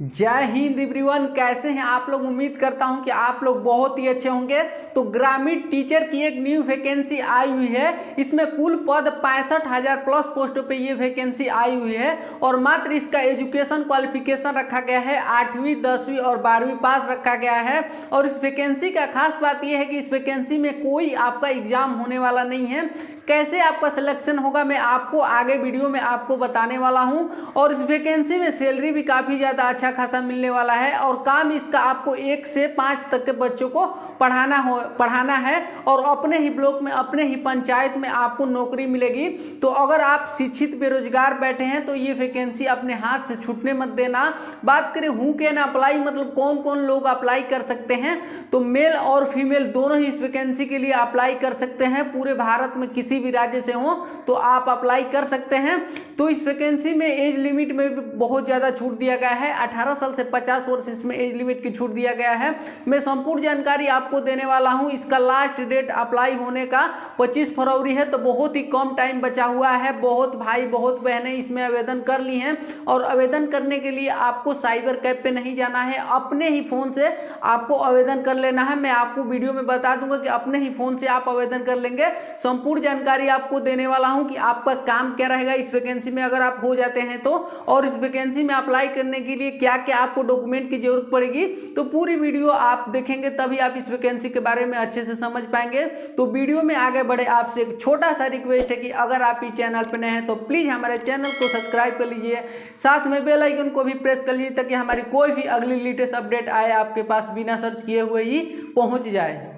जय हिंद एवरीवन, कैसे हैं आप लोग। उम्मीद करता हूं कि आप लोग बहुत ही अच्छे होंगे। तो ग्रामीण टीचर की एक न्यू वैकेंसी आई हुई है। इसमें कुल पद 65,000 प्लस पोस्टों पे ये वैकेंसी आई हुई है और मात्र इसका एजुकेशन क्वालिफिकेशन रखा गया है 8वीं 10वीं और 12वीं पास रखा गया है। और इस वैकेंसी का खास बात यह है कि इस वैकेंसी में कोई आपका एग्जाम होने वाला नहीं है। कैसे आपका सिलेक्शन होगा मैं आपको आगे वीडियो में आपको बताने वाला हूं। और इस वैकेंसी में सैलरी भी काफ़ी ज़्यादा अच्छा खासा मिलने वाला है और काम इसका आपको 1 से 5 तक के बच्चों को पढ़ाना है और अपने ही ब्लॉक में अपने ही पंचायत में आपको नौकरी मिलेगी। तो अगर आप शिक्षित बेरोजगार बैठे हैं तो ये वैकेंसी अपने हाथ से छूटने मत देना। बात करें हु कैन अप्लाई, मतलब कौन कौन लोग अप्लाई कर सकते हैं, तो मेल और फीमेल दोनों ही इस वैकेंसी के लिए अप्लाई कर सकते हैं। पूरे भारत में किसी भी राज्य से हो तो आप अप्लाई कर सकते हैं। तो इस वैकेंसी में एज लिमिट में भी बहुत ज़्यादा छूट दिया गया है। 18 साल से 50 वर्ष इसमें एज लिमिट की छूट दिया गया है। मैं संपूर्ण जानकारी आपको देने वाला हूं। इसका लास्ट डेट अप्लाई होने का 25 फरवरी है, तो बहुत ही कम टाइम बचा हुआ है। बहुत भाई बहुत बहनें इसमें आवेदन कर ली हैं और आवेदन करने के लिए आपको साइबर कैफ पे नहीं जाना है, अपने ही फ़ोन से आपको आवेदन कर लेना है। मैं आपको वीडियो में बता दूंगा कि अपने ही फ़ोन से आप आवेदन कर लेंगे। संपूर्ण जानकारी आपको देने वाला हूं कि आपका काम क्या रहेगा इस वैकेंसी में अगर आप हो जाते हैं तो, और इस वैकेंसी में अप्लाई करने के लिए क्या क्या आपको डॉक्यूमेंट की जरूरत पड़ेगी। तो पूरी वीडियो आप देखेंगे तभी आप इस वैकेंसी के बारे में अच्छे से समझ पाएंगे। तो वीडियो में आगे बढ़े आपसे एक छोटा सा रिक्वेस्ट है कि अगर आप इस चैनल पर नए हैं तो प्लीज़ हमारे चैनल को सब्सक्राइब कर लीजिए, साथ में बेल आइकन को भी प्रेस कर लीजिए ताकि हमारी कोई भी अगली लेटेस्ट अपडेट आए आपके पास बिना सर्च किए हुए ही पहुंच जाए।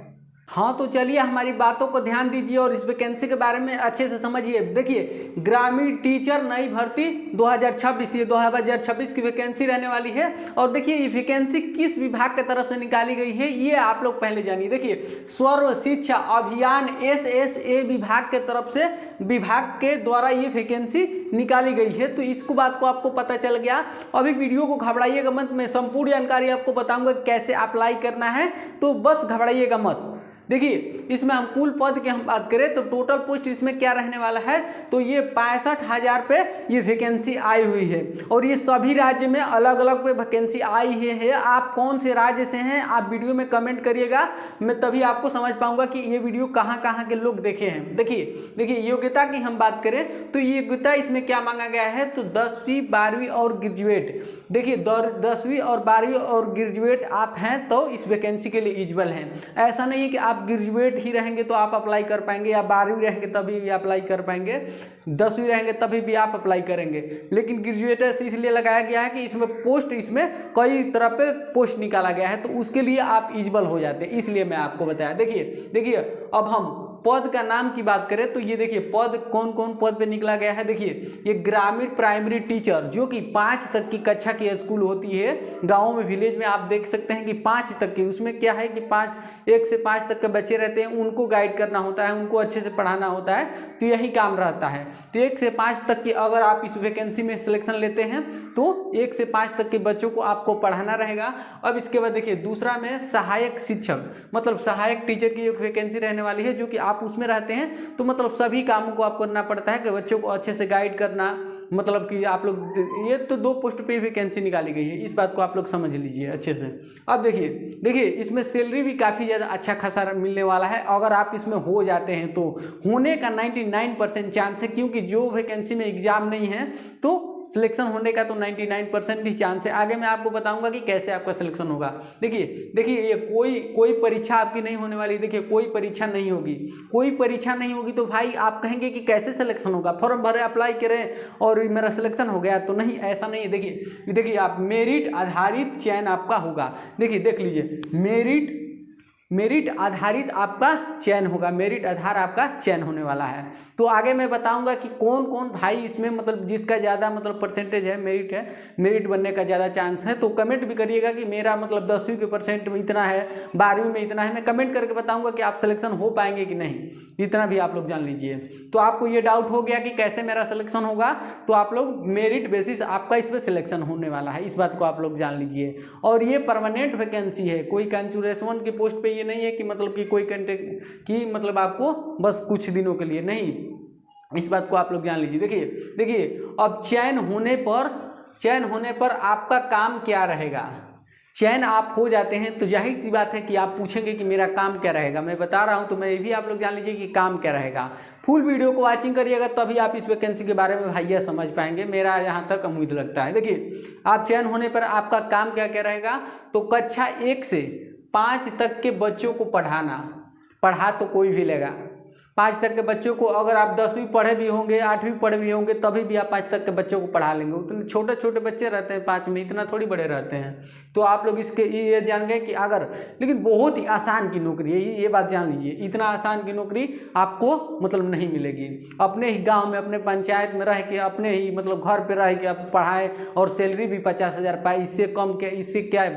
हाँ, तो चलिए हमारी बातों को ध्यान दीजिए और इस वैकेंसी के बारे में अच्छे से समझिए। देखिए, ग्रामीण टीचर नई भर्ती 2026, ये 2026 की वैकेंसी रहने वाली है। और देखिए ये वैकेंसी किस विभाग की तरफ से निकाली गई है ये आप लोग पहले जानिए। देखिए, सर्व शिक्षा अभियान SSA विभाग के तरफ से विभाग के द्वारा ये वैकेंसी निकाली गई है। तो इसको बात को आपको पता चल गया। अभी वीडियो को घबराइएगा मत, मैं संपूर्ण जानकारी आपको बताऊंगा कैसे अप्लाई करना है, तो बस घबराइएगा मत। देखिए, इसमें हम कुल पद की हम बात करें तो टोटल पोस्ट इसमें क्या रहने वाला है, तो ये 65,000 पे ये वैकेंसी आई हुई है। और ये सभी राज्य में अलग अलग पे वैकेंसी आई है। आप कौन से राज्य से हैं आप वीडियो में कमेंट करिएगा, मैं तभी आपको समझ पाऊंगा कि ये वीडियो कहाँ कहाँ के लोग देखे हैं। देखिए योग्यता की हम बात करें तो ये योग्यता इसमें क्या मांगा गया है, तो 10वीं 12वीं और ग्रेजुएट। देखिए 10वीं और 12वीं और ग्रेजुएट आप हैं तो इस वैकेंसी के लिए एलिजिबल हैं। ऐसा नहीं है कि आप ग्रेजुएट ही रहेंगे तो आप अप्लाई कर पाएंगे, या 12वीं रहेंगे तभी भी अप्लाई कर पाएंगे, 10वीं रहेंगे तभी भी आप अप्लाई करेंगे। लेकिन ग्रेजुएट इसलिए लगाया गया है कि इसमें पोस्ट, इसमें कई तरह पे पोस्ट निकाला गया है तो उसके लिए आप एलिजिबल हो जाते हैं, इसलिए मैं आपको बताया। देखिए अब हम पद का नाम की बात करें तो ये देखिए पद कौन कौन पद पे निकला गया है। देखिए ये ग्रामीण प्राइमरी टीचर जो कि 5 तक की कक्षा की स्कूल होती है, गाँव में विलेज में आप देख सकते हैं कि 5 तक की, उसमें क्या है कि 1 से 5 तक के बच्चे रहते हैं, उनको गाइड करना होता है, उनको अच्छे से पढ़ाना होता है, तो यही काम रहता है। तो 1 से 5 तक की अगर आप इस वैकेंसी में सिलेक्शन लेते हैं तो 1 से 5 तक के बच्चों को आपको पढ़ाना रहेगा। अब इसके बाद देखिए दूसरा में सहायक शिक्षक, मतलब सहायक टीचर की एक वैकेंसी रहने वाली है जो कि आप उसमें रहते हैं तो मतलब सभी कामों को आपको करना पड़ता है कि बच्चों को अच्छे से गाइड करना, मतलब कि आप लोग, ये तो 2 पोस्ट पे वैकेंसी निकाली गई है, इस बात को आप लोग समझ लीजिए अच्छे से। अब देखिए इसमें सैलरी भी काफ़ी ज़्यादा अच्छा खासा मिलने वाला है। अगर आप इसमें हो जाते हैं तो होने का 99% चांस है, क्योंकि जो वैकेंसी में एग्जाम नहीं है तो सिलेक्शन होने का तो 99% ही चांस है। आगे मैं आपको बताऊंगा कि कैसे आपका सिलेक्शन होगा। देखिए ये कोई परीक्षा आपकी नहीं होने वाली। देखिए कोई परीक्षा नहीं होगी तो भाई आप कहेंगे कि कैसे सिलेक्शन होगा, फॉर्म भरे अप्लाई करें और मेरा सिलेक्शन हो गया, तो नहीं, ऐसा नहीं है। देखिए आप मेरिट आधारित चयन आपका होगा। देखिए देख लीजिए, मेरिट आधारित आपका चयन होगा, मेरिट आधार आपका चयन होने वाला है। तो आगे मैं बताऊंगा कि कौन कौन भाई इसमें, मतलब जिसका ज़्यादा मतलब परसेंटेज है, मेरिट बनने का ज़्यादा चांस है। तो कमेंट भी करिएगा कि मेरा मतलब 10वीं के परसेंट में इतना है, 12वीं में इतना है, मैं कमेंट करके बताऊंगा कि आप सिलेक्शन हो पाएंगे कि नहीं, इतना भी आप लोग जान लीजिए। तो आपको ये डाउट हो गया कि कैसे मेरा सिलेक्शन होगा, तो आप लोग मेरिट बेसिस आपका इस पर सिलेक्शन होने वाला है, इस बात को आप लोग जान लीजिए। और ये परमानेंट वैकेंसी है, कोई कंचुरेशन के पोस्ट पे नहीं है कि मतलब कि कोई कंटेक्ट की, मतलब आपको बस कुछ दिनों के लिए नहीं, इस बात को आप लोग जान लीजिए। देखिए अब चयन होने पर चयन होने पर आपका काम क्या रहेगा। चयन आप हो जाते हैं तो जाहिर सी बात है कि आप पूछेंगे कि मेरा काम क्या रहेगा। मैं बता रहा हूं तो मैं ये भी आप लोग जान लीजिए कि काम क्या रहेगा। फुल वीडियो को वॉचिंग करिएगा तभी आप इस वैकेंसी के बारे में भैया समझ पाएंगे, मेरा यहाँ तक उम्मीद लगता है। देखिए आप चयन होने पर आपका काम क्या क्या रहेगा, तो कक्षा 1 से 5 तक के बच्चों को पढ़ा तो कोई भी लेगा। 5 तक के बच्चों को अगर आप 10वीं पढ़े भी होंगे, 8वीं पढ़े भी होंगे, तभी भी आप 5 तक के बच्चों को पढ़ा लेंगे। उतने छोटे छोटे बच्चे रहते हैं 5 में, इतना थोड़ी बड़े रहते हैं। तो आप लोग इसके ये जान गए कि अगर, लेकिन बहुत ही आसान की नौकरी है ये बात जान लीजिए। इतना आसान की नौकरी आपको मतलब नहीं मिलेगी। अपने ही गाँव में, अपने पंचायत में रह के, अपने ही मतलब घर पर रह के आप पढ़ाएं और सैलरी भी 50,000 पाए, इससे कम क्या, इससे क्या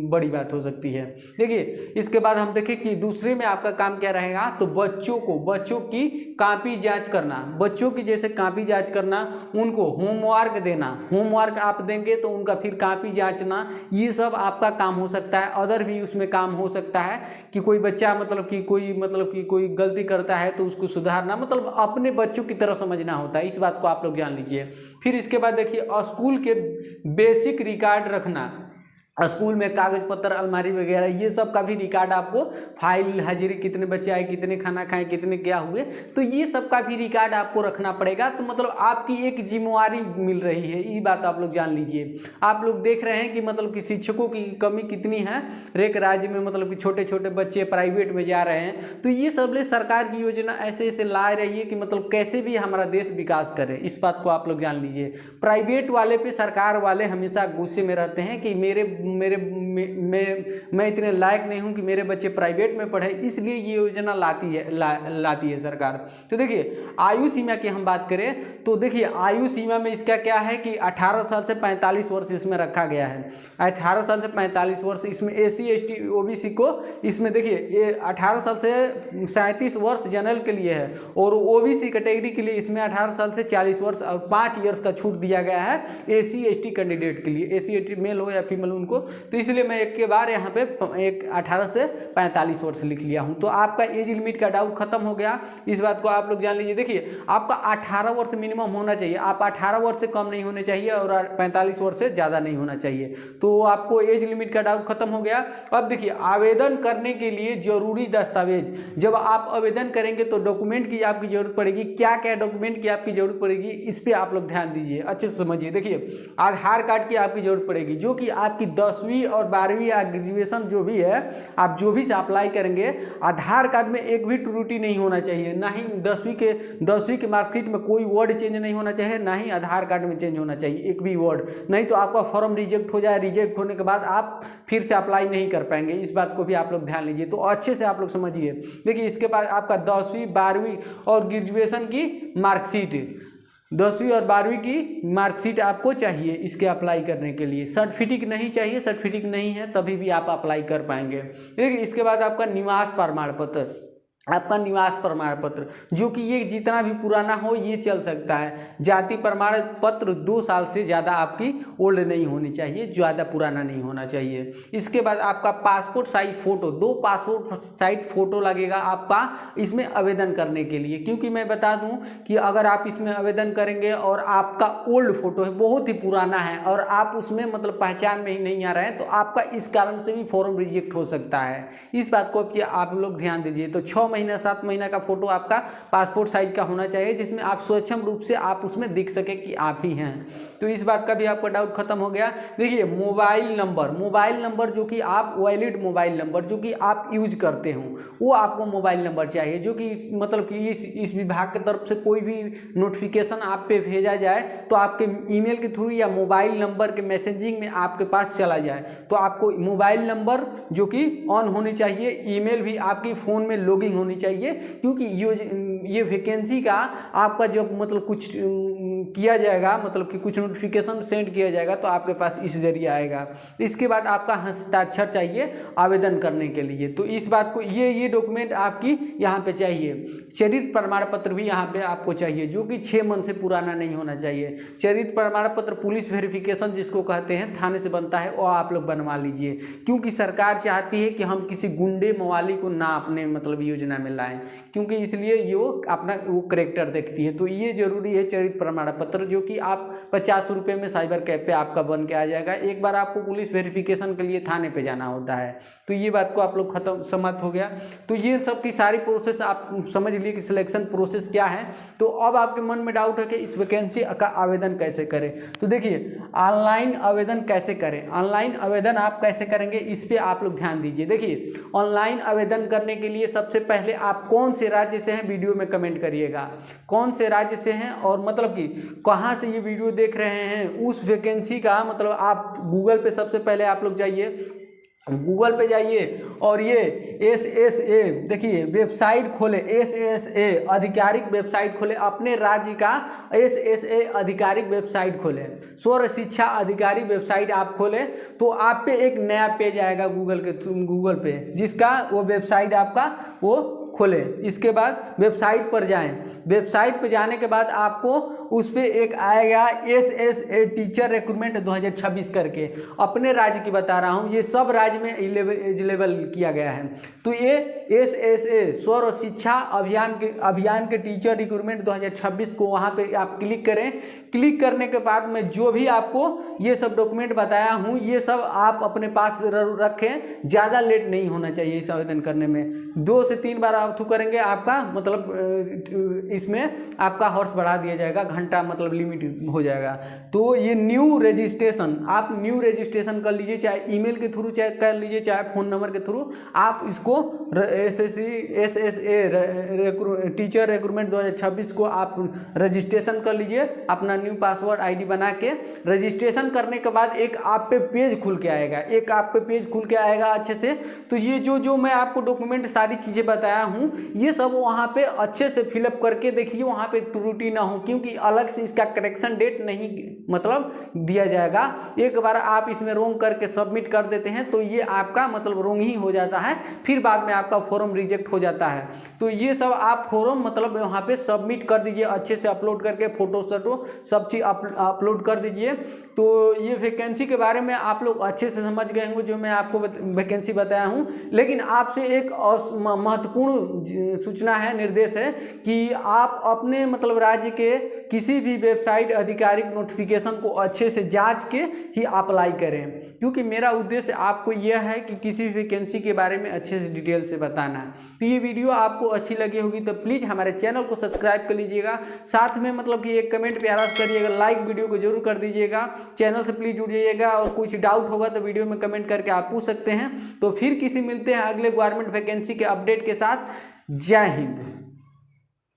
बड़ी बात हो सकती है। देखिए इसके बाद हम देखें कि दूसरे में आपका काम क्या रहेगा, तो बच्चों की कॉपी जांच करना। बच्चों की जैसे कॉपी जांच करना, उनको होमवर्क देना, होमवर्क आप देंगे तो उनका फिर कॉपी जांचना, ये सब आपका काम हो सकता है। अदर भी उसमें काम हो सकता है कि कोई बच्चा मतलब कि कोई गलती करता है तो उसको सुधारना, मतलब अपने बच्चों की तरह समझना होता है। इस बात को आप लोग जान लीजिए। फिर इसके बाद देखिए स्कूल के बेसिक रिकॉर्ड रखना। स्कूल में कागज पत्र, अलमारी वगैरह ये सब का भी रिकॉर्ड आपको, फाइल, हाजिरी, कितने बच्चे आए, कितने खाना खाए, कितने क्या हुए, तो ये सब का भी रिकॉर्ड आपको रखना पड़ेगा। तो मतलब आपकी एक जिम्मेवारी मिल रही है, ये बात आप लोग जान लीजिए। आप लोग देख रहे हैं कि मतलब कि शिक्षकों की कमी कितनी है एक राज्य में, मतलब कि छोटे छोटे बच्चे प्राइवेट में जा रहे हैं। तो ये सब ले सरकार की योजना ऐसे ऐसे ला रही है कि मतलब कैसे भी हमारा देश विकास करे, इस बात को आप लोग जान लीजिए। प्राइवेट वाले पे सरकार वाले हमेशा गुस्से में रहते हैं कि मैं इतने लायक नहीं हूं कि मेरे बच्चे प्राइवेट में पढ़े, इसलिए ये योजना लाती है सरकार। तो देखिए आयु सीमा की हम बात करें तो देखिए आयु सीमा में इसका क्या है कि 18 साल से 45 वर्ष इसमें रखा गया है। 18 साल से 45 वर्ष इसमें SC ST OBC को, इसमें देखिए ये 18 साल से 37 वर्ष जनरल के लिए है, और OBC कैटेगरी के लिए इसमें 18 साल से 40 वर्ष और 5 ईयर्स का छूट दिया गया है SC ST कैंडिडेट के लिए। SC ST मेल हो या फीमेल उनको, तो इसलिए मैं एक के बार यहाँ पे 18 से 45 वर्ष लिख लिया हूँ। तो आपका एज लिमिट का डाउट खत्म हो गया, इस बात को आप लोग जान लीजिए। देखिए आपका 18 वर्ष मिनिमम होना चाहिए, आप 18 वर्ष से कम नहीं होने चाहिए और 45 वर्ष से ज़्यादा नहीं होना चाहिए। तो आपको एज लिमिट का डाउट खत्म हो गया। अब देखिए आवेदन करने के लिए जरूरी दस्तावेज, जब आप आवेदन करेंगे तो डॉक्यूमेंट की आपकी जरूरत पड़ेगी। क्या क्या डॉक्यूमेंट की आपकी जरूरत पड़ेगी, इस पर आप लोग ध्यान दीजिए, अच्छे से समझिए। देखिए आधार कार्ड की आपकी जरूरत पड़ेगी, जो कि आपकी 10वीं और 12वीं या ग्रेजुएशन जो भी है, आप जो भी से अप्लाई करेंगे, आधार कार्ड में एक भी त्रुटि नहीं होना चाहिए, ना ही 10वीं के मार्कशीट में कोई वर्ड चेंज नहीं होना चाहिए, ना ही आधार कार्ड में चेंज होना चाहिए एक भी वर्ड, नहीं तो आपका फॉर्म रिजेक्ट हो जाए। रिजेक्ट होने के बाद आप फिर से अप्लाई नहीं कर पाएंगे, इस बात को भी आप लोग ध्यान लीजिए। तो अच्छे से आप लोग समझिए। देखिए इसके बाद आपका 10वीं 12वीं और ग्रेजुएशन की मार्कशीट, 10वीं और 12वीं की मार्कशीट आपको चाहिए इसके अप्लाई करने के लिए। सर्टिफिकेट नहीं चाहिए, सर्टिफिकेट नहीं है तभी भी आप अप्लाई कर पाएंगे। देखिए इसके बाद आपका निवास प्रमाण पत्र, आपका निवास प्रमाण पत्र, जो कि ये जितना भी पुराना हो ये चल सकता है। जाति प्रमाण पत्र 2 साल से ज़्यादा आपकी ओल्ड नहीं होनी चाहिए, ज़्यादा पुराना नहीं होना चाहिए। इसके बाद आपका passport size photo, 2 passport size photo लगेगा आपका इसमें आवेदन करने के लिए। क्योंकि मैं बता दूं कि अगर आप इसमें आवेदन करेंगे और आपका ओल्ड फोटो है, बहुत ही पुराना है, और आप उसमें मतलब पहचान में ही नहीं आ रहे हैं, तो आपका इस कारण से भी फॉर्म रिजेक्ट हो सकता है। इस बात को आप लोग ध्यान दीजिए। तो 6 महीना 7 महीना का फोटो आपका पासपोर्ट साइज का होना चाहिए, जिसमें आप स्वच्छम रूप से आप उसमें दिख सके कि आप ही हैं। तो इस बात का भी आपका डाउट खत्म हो गया। देखिए मोबाइल नंबर जो कि आप वैलिड मोबाइल नंबर जो कि आप यूज करते हो, वो आपको मोबाइल नंबर चाहिए, जो कि मतलब कि इस विभाग की तरफ से कोई भी नोटिफिकेशन आप पे भेजा जाए तो आपके ईमेल के थ्रू या मोबाइल नंबर के मैसेजिंग में आपके पास चला जाए, तो आपको मोबाइल नंबर जो कि ऑन होनी चाहिए, ईमेल भी आपकी फ़ोन में लॉगिंग होनी चाहिए। क्योंकि ये वैकेंसी का आपका जब मतलब कुछ किया जाएगा, मतलब कि कुछ नोटिफिकेशन सेंड किया जाएगा तो आपके पास इस जरिए आएगा। इसके बाद आपका हस्ताक्षर चाहिए आवेदन करने के लिए। तो इस बात को ये डॉक्यूमेंट आपकी यहाँ पे चाहिए। चरित्र प्रमाण पत्र भी यहाँ पे आपको चाहिए, जो कि 6 मंथ से पुराना नहीं होना चाहिए। चरित्र प्रमाण पत्र पुलिस वेरिफिकेशन जिसको कहते हैं, थाने से बनता है, वो आप लोग बनवा लीजिए। क्योंकि सरकार चाहती है कि हम किसी गुंडे मवाली को ना अपने मतलब योजना में लाएं, क्योंकि इसलिए ये वो अपना वो करेक्टर देखती है। तो ये जरूरी है चरित्र प्रमाण पत्र, जो कि आप 50 रुपये में साइबर कैफ पे आपका बन के आ जाएगा। एक बार आपको पुलिस वेरिफिकेशन के लिए थाने पे जाना होता है। तो ये बात को आप लोग खत्म समाप्त हो गया। तो ये सब की सारी प्रोसेस आप समझ लिए कि सिलेक्शन प्रोसेस क्या है। तो अब आपके मन में डाउट है कि इस वैकेंसी का आवेदन कैसे करें। तो देखिए, ऑनलाइन आवेदन कैसे करें, ऑनलाइन आवेदन आप कैसे करेंगे इस पर आप लोग ध्यान दीजिए। देखिए, ऑनलाइन आवेदन करने के लिए सबसे पहले आप कौन से राज्य से हैं वीडियो में कमेंट करिएगा, कौन से राज्य से हैं और मतलब कि कहाँ से ये वीडियो देख रहे हैं। उस वैकेंसी का मतलब आप गूगल पे सबसे पहले आप लोग जाइए, गूगल पे जाइए और ये SSA देखिए वेबसाइट खोले, SSA आधिकारिक वेबसाइट खोले, अपने राज्य का SSA आधिकारिक वेबसाइट खोले, स्वर शिक्षा अधिकारी वेबसाइट आप खोले तो आप पे एक नया पेज आएगा गूगल पे, जिसका वो वेबसाइट आपका वो खोले। इसके बाद वेबसाइट पर जाएं, वेबसाइट पर जाने के बाद आपको उस पर एक आएगा SSA टीचर रिक्रूटमेंट 2026 करके, अपने राज्य की बता रहा हूँ, ये सब राज्य में एलिजिबल किया गया है। तो ये SSA स्वर शिक्षा अभियान के टीचर रिक्रूटमेंट 2026 को वहाँ पे आप क्लिक करें। क्लिक करने के बाद में जो भी आपको ये सब डॉक्यूमेंट बताया हूँ ये सब आप अपने पास रखें, ज़्यादा लेट नहीं होना चाहिए इस आवेदन करने में। 2 से 3 बार आप थ्रू करेंगे आपका मतलब इसमें आपका हॉर्स बढ़ा दिया जाएगा, घंटा मतलब लिमिट हो जाएगा। तो ये न्यू रजिस्ट्रेशन, आप न्यू रजिस्ट्रेशन कर लीजिए, चाहे ईमेल के थ्रू चाहे कर लीजिए, चाहे फ़ोन नंबर के थ्रू आप इसको SSA टीचर रिक्रूटमेंट 2026 को आप रजिस्ट्रेशन कर लीजिए अपना न्यू पासवर्ड ID बना के। रजिस्ट्रेशन करने के बाद एक आप पे पेज खुल के आएगा, एक आप पे पेज खुल के आएगा अच्छे से। तो ये जो मैं आपको डॉक्यूमेंट सारी चीज़ें बताया हूँ ये सब वहाँ पे अच्छे से फिलअप करके देखिए, वहाँ पे त्रुटि ना हो, क्योंकि अलग से इसका करेक्शन डेट नहीं मतलब दिया जाएगा। एक बार आप इसमें रोंग करके सबमिट कर देते हैं तो ये आपका मतलब रोंग ही हो जाता है, फिर बाद में आपका फॉर्म रिजेक्ट हो जाता है। तो ये सब आप फॉर्म मतलब वहाँ पे सबमिट कर दीजिए अच्छे से, अपलोड करके फोटो सब चीज़ अपलोड कर दीजिए। तो ये वैकेंसी के बारे में आप लोग अच्छे से समझ गए होंगे जो मैं आपको वैकेंसी बताया हूँ। लेकिन आपसे एक महत्वपूर्ण सूचना है, निर्देश है कि आप अपने मतलब राज्य के किसी भी वेबसाइट आधिकारिक नोटिफिकेशन को अच्छे से जांच के ही अप्लाई करें, क्योंकि मेरा उद्देश्य आपको यह है कि किसी भी वैकेंसी के बारे में अच्छे से डिटेल से बताना है। तो ये वीडियो आपको अच्छी लगी होगी तो प्लीज़ हमारे चैनल को सब्सक्राइब कर लीजिएगा, साथ में मतलब कि एक कमेंट प्यारा करिएगा, लाइक वीडियो को जरूर कर दीजिएगा, चैनल से प्लीज़ जुड़ जाइएगा और कुछ डाउट होगा तो वीडियो में कमेंट करके आप पूछ सकते हैं। तो फिर किसी मिलते हैं अगले गवर्नमेंट वैकेंसी के अपडेट के साथ। जय हिंद।